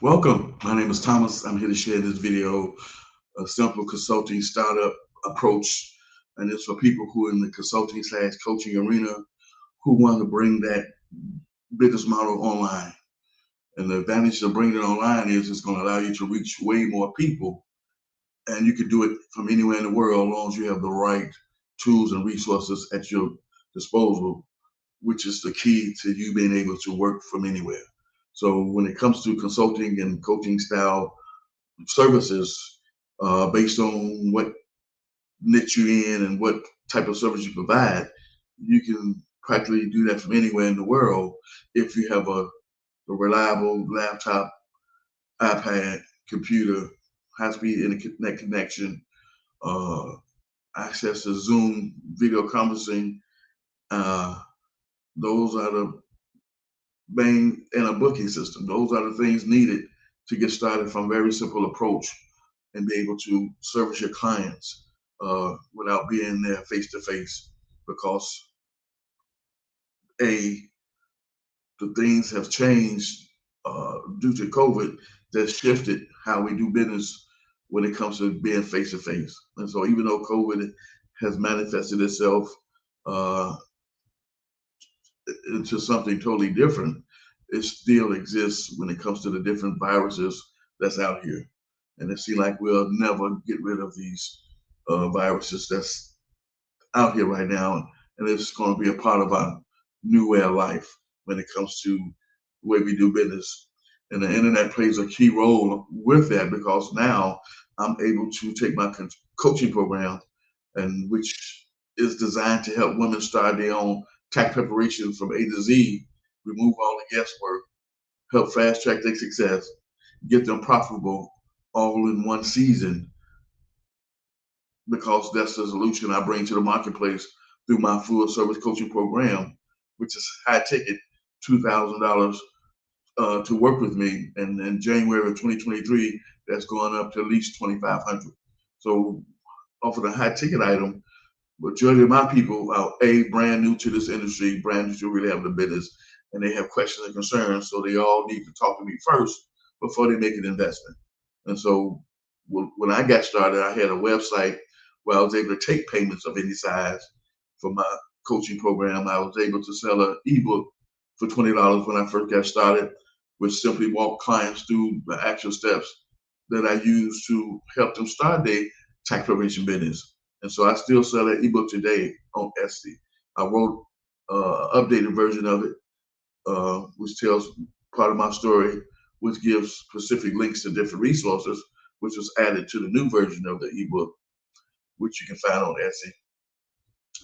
Welcome. My name is Thomas. I'm here to share in this video a simple consulting startup approach. And it's for people who are in the consulting slash coaching arena who want to bring that business model online. And the advantage of bringing it online is it's going to allow you to reach way more people. And you can do it from anywhere in the world as long as you have the right tools and resources at your disposal, which is the key to you being able to work from anywhere. So when it comes to consulting and coaching style services, based on what niche you're in and what type of service you provide, you can practically do that from anywhere in the world if you have a reliable laptop, iPad, computer, high-speed internet connection, uh, access to Zoom video conferencing. Uh, those are the main, and a booking system. Those are the things needed to get started from very simple approach and be able to service your clients without being there face to face, because a the things have changed due to COVID that shifted how we do business when it comes to being face to face. And so even though COVID has manifested itself uh, into something totally different, it still exists when it comes to the different viruses that's out here. And it seems like we'll never get rid of these viruses that's out here right now. And it's going to be a part of our new way of life when it comes to the way we do business. And the internet plays a key role with that, because now I'm able to take my coaching program, and which is designed to help women start their own tax preparation from A to Z, remove all the guesswork, help fast track their success, get them profitable all in one season, because that's the solution I bring to the marketplace through my full service coaching program, which is high ticket, $2,000 to work with me. And in January of 2023, that's going up to at least 2,500. So off of the high ticket item, majority of my people are brand new to this industry, brand new to really have the business, and they have questions and concerns. So they all need to talk to me first before they make an investment. And so when I got started, I had a website where I was able to take payments of any size for my coaching program. I was able to sell an ebook for $20 when I first got started, which simply walk clients through the actual steps that I use to help them start their tax preparation business. And so I still sell that ebook today on Etsy. I wrote an updated version of it, which tells part of my story, which gives specific links to different resources, which was added to the new version of the ebook, which you can find on Etsy.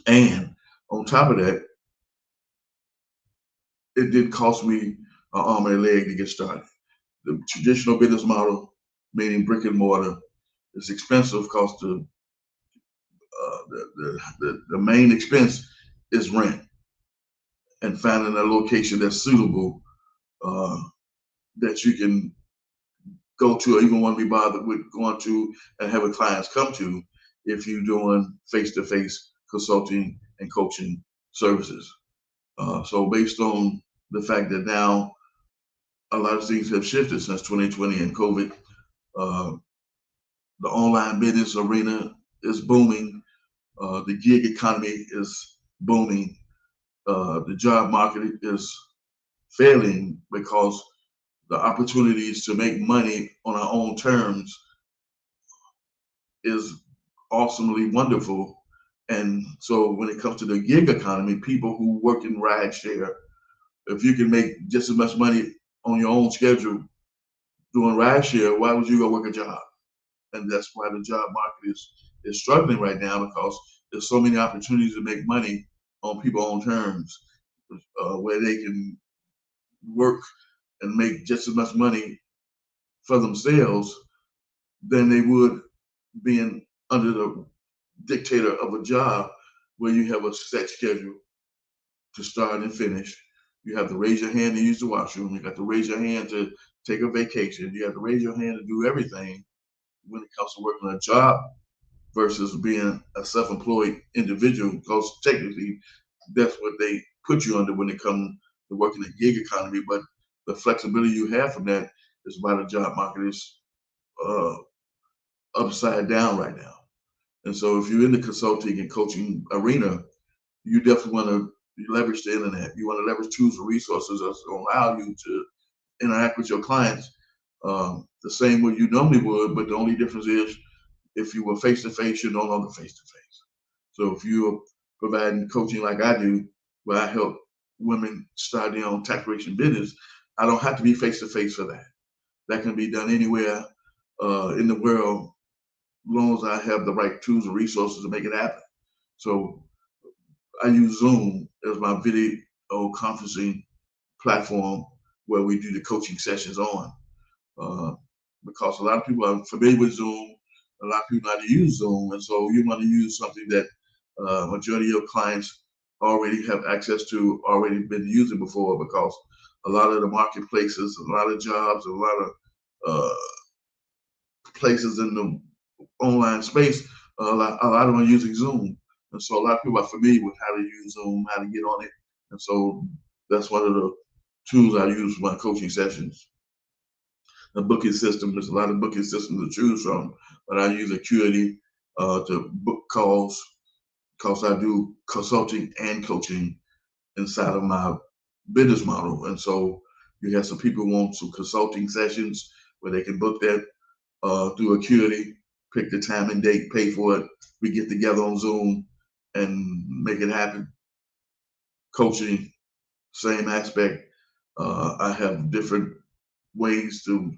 And on top of that, it did cost me an arm and a leg to get started. The traditional business model, meaning brick and mortar, is expensive because the main expense is rent and finding a location that's suitable, uh, that you can go to, or even want to be bothered with going to and having clients come to if you're doing face-to-face consulting and coaching services. So based on the fact that now a lot of things have shifted since 2020 and COVID, uh, the online business arena is booming. The gig economy is booming. The job market is failing because the opportunities to make money on our own terms is awesomely wonderful. And so when it comes to the gig economy, people who work in ride share, if you can make just as much money on your own schedule doing ride share, why would you go work a job? And that's why the job market is struggling right now, because there's so many opportunities to make money on people's own terms, where they can work and make just as much money for themselves than they would being under the dictator of a job where you have a set schedule to start and finish. You have to raise your hand to use the washroom. You got to raise your hand to take a vacation. You have to raise your hand to do everything when it comes to working a job versus being a self-employed individual, because technically that's what they put you under when it comes to working the gig economy. But the flexibility you have from that is why the job market is uh, upside down right now. And so if you're in the consulting and coaching arena, you definitely want to leverage the internet. You want to leverage tools and resources that's going to allow you to interact with your clients the same way you normally would, but the only difference is if you were face to face, you're no longer face to face. So if you're providing coaching like I do, where I help women start their own tax preparation business, I don't have to be face to face for that. That can be done anywhere in the world, as long as I have the right tools and resources to make it happen. So I use Zoom as my video conferencing platform where we do the coaching sessions on. Because a lot of people are familiar with Zoom, a lot of people know how to use Zoom, and so you want to use something that majority of your clients already have access to, already been using before, because a lot of the marketplaces, a lot of jobs, a lot of places in the online space, a lot of them are using Zoom. And so a lot of people are familiar with how to use Zoom, how to get on it. And so that's one of the tools I use for my coaching sessions. The booking system, there's a lot of booking systems to choose from, but I use Acuity to book calls because I do consulting and coaching inside of my business model. And so you have some people who want some consulting sessions where they can book that through Acuity, pick the time and date, pay for it. We get together on Zoom and make it happen. Coaching, same aspect. I have different ways to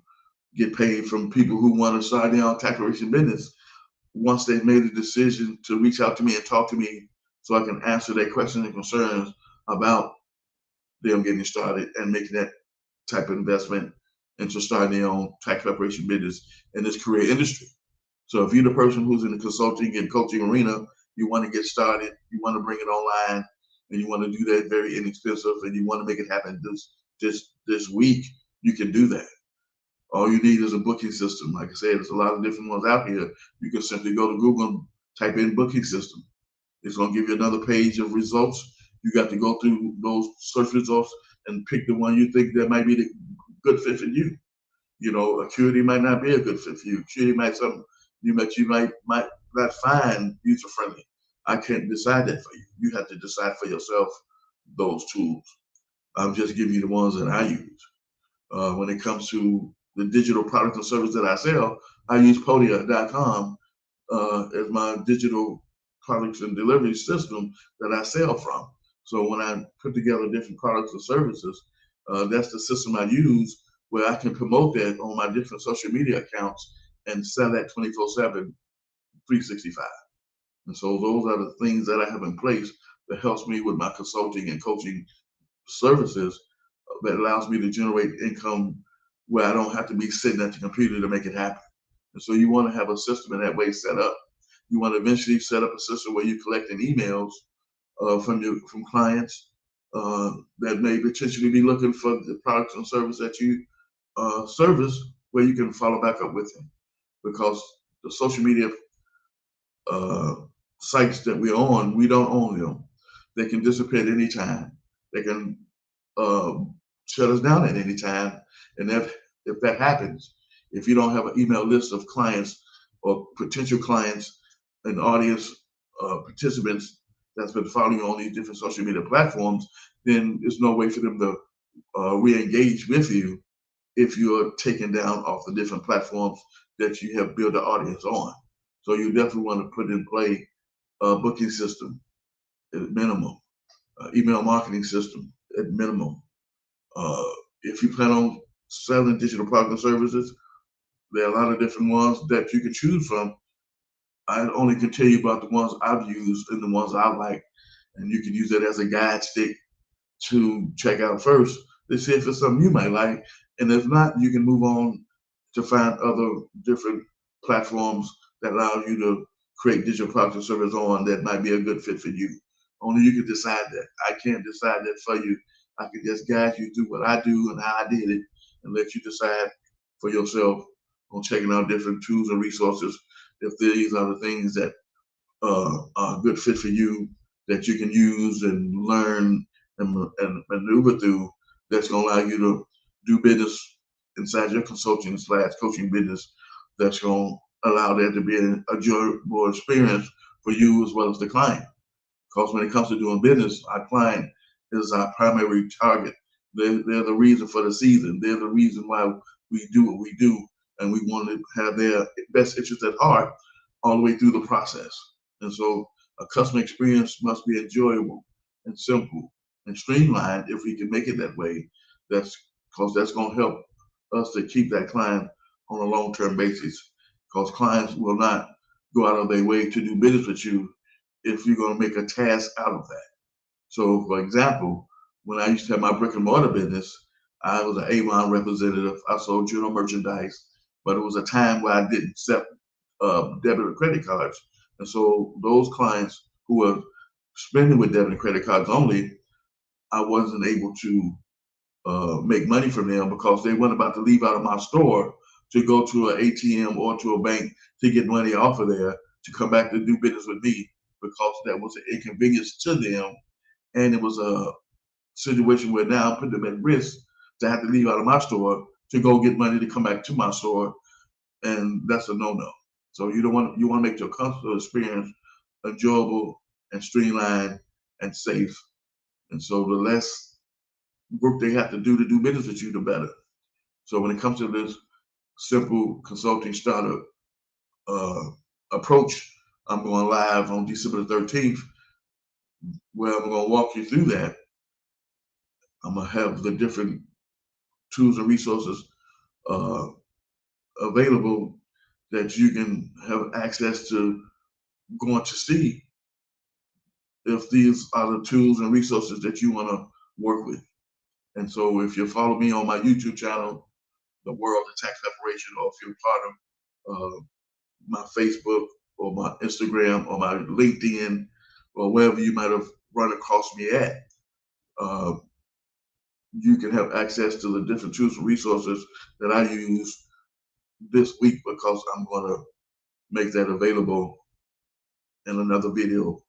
get paid from people who want to start their own tax preparation business. Once they've made a decision to reach out to me and talk to me so I can answer their questions and concerns about them getting started and making that type of investment into starting their own tax preparation business in this career industry. So if you're the person who's in the consulting and coaching arena, you want to get started, you want to bring it online, and you want to do that very inexpensive, and you want to make it happen this week, you can do that. All you need is a booking system. Like I said, there's a lot of different ones out here. You can simply go to Google and type in booking system. It's going to give you another page of results. You got to go through those search results and pick the one you think that might be the good fit for you. You know, Acuity might not be a good fit for you. Acuity might something you might not find user friendly. I can't decide that for you. You have to decide for yourself those tools. I'm just giving you the ones that I use. When it comes to the digital product and service that I sell, I use Podia.com as my digital products and delivery system that I sell from. So when I put together different products and services, that's the system I use where I can promote that on my different social media accounts and sell that 24/7, 365. And so those are the things that I have in place that helps me with my consulting and coaching services that allows me to generate income where I don't have to be sitting at the computer to make it happen. And so you want to have a system in that way set up. You want to eventually set up a system where you're collecting emails from clients that may potentially be looking for the products and service that you service, where you can follow back up with them. Because the social media sites that we're on, we don't own them. They can disappear at any time. They can shut us down at any time. And if that happens, if you don't have an email list of clients or potential clients and audience participants that's been following you on these different social media platforms, then there's no way for them to re-engage with you if you're taken down off the different platforms that you have built an audience on. So you definitely want to put in play a booking system at minimum, email marketing system at minimum. If you plan on selling digital products and services, there are a lot of different ones that you can choose from. I only can tell you about the ones I've used and the ones I like, and you can use that as a guide stick to check out first to see if it's something you might like. And if not, you can move on to find other different platforms that allow you to create digital products and services on that might be a good fit for you. Only you can decide that. I can't decide that for you. I can just guide you through what I do and how I did it and let you decide for yourself on checking out different tools and resources if these are the things that are a good fit for you that you can use and learn and maneuver through, that's going to allow you to do business inside your consulting slash coaching business that's going to allow there to be an enjoyable experience for you as well as the client. Because when it comes to doing business, our client is our primary target. They're the reason for the season. They're the reason why we do what we do. And we want to have their best interest at heart all the way through the process. And so a customer experience must be enjoyable and simple and streamlined. If we can make it that way, that's because that's going to help us to keep that client on a long-term basis. Because clients will not go out of their way to do business with you if you're going to make a task out of that. So, for example, when I used to have my brick and mortar business, I was an Avon representative. I sold general merchandise, but it was a time where I didn't accept debit or credit cards. And so those clients who were spending with debit and credit cards only, I wasn't able to make money from them because they weren't about to leave out of my store to go to an ATM or to a bank to get money off of there to come back to do business with me, because that was an inconvenience to them. And it was a situation where now I'm putting them at risk to have to leave out of my store to go get money to come back to my store. And that's a no-no. So you want to make your customer experience enjoyable and streamlined and safe. And so the less work they have to do business with you, the better. So when it comes to this simple consulting startup approach, I'm going live on December the 13th, where I'm going to walk you through that. I'm going to have the different tools and resources available that you can have access to, going to see if these are the tools and resources that you want to work with. And so if you follow me on my YouTube channel, The World of Tax Preparation, or if you're part of my Facebook or my Instagram or my LinkedIn or wherever you might have run across me at, you can have access to the different tools and resources that I use this week, because I'm going to make that available in another video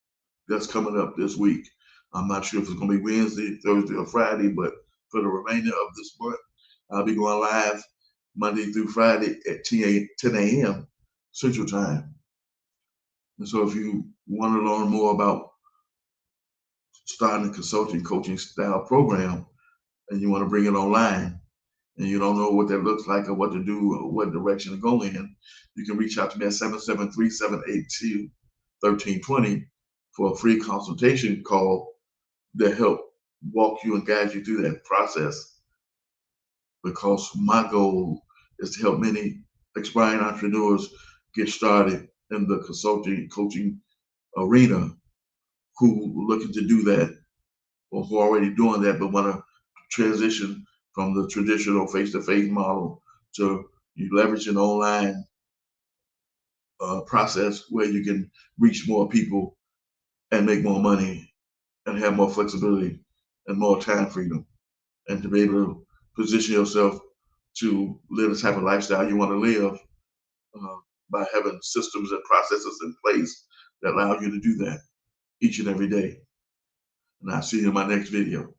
that's coming up this week. I'm not sure if it's going to be Wednesday, Thursday, or Friday, but for the remainder of this month, I'll be going live Monday through Friday at 10 a.m. Central Time. And so if you want to learn more about starting a consulting coaching style program and you want to bring it online, and you don't know what that looks like or what to do or what direction to go in, you can reach out to me at 773-782-1320 for a free consultation call to help walk you and guide you through that process. Because my goal is to help many aspiring entrepreneurs get started in the consulting coaching arena who are looking to do that, or who are already doing that but want to transition from the traditional face-to-face model to you leveraging online process where you can reach more people and make more money and have more flexibility and more time freedom, and to be able to position yourself to live the type of lifestyle you want to live by having systems and processes in place that allow you to do that each and every day. And I'll see you in my next video.